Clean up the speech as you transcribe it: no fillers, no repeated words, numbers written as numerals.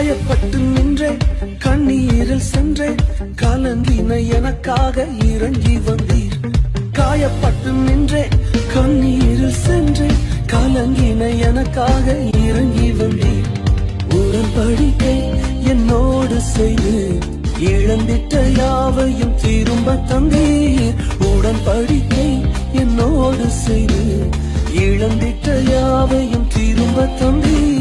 காயப்பட்டு நின்றே கண்ணீரில் சென்றே கலங்கின எனக்காக இறங்கி வந்தீர். காயப்பட்டு நின்றே கண்ணீரில் சென்றே கலங்கின எனக்காக இறங்கி வந்தீர். உடன்படிக்கை என்னோடு செய்து இழந்திட்ட யாவையும் திரும்ப தந்தீர். உடன்படிக்கை என்னோடு செய்து இழந்திட்ட யாவையும் திரும்ப தந்தீர்.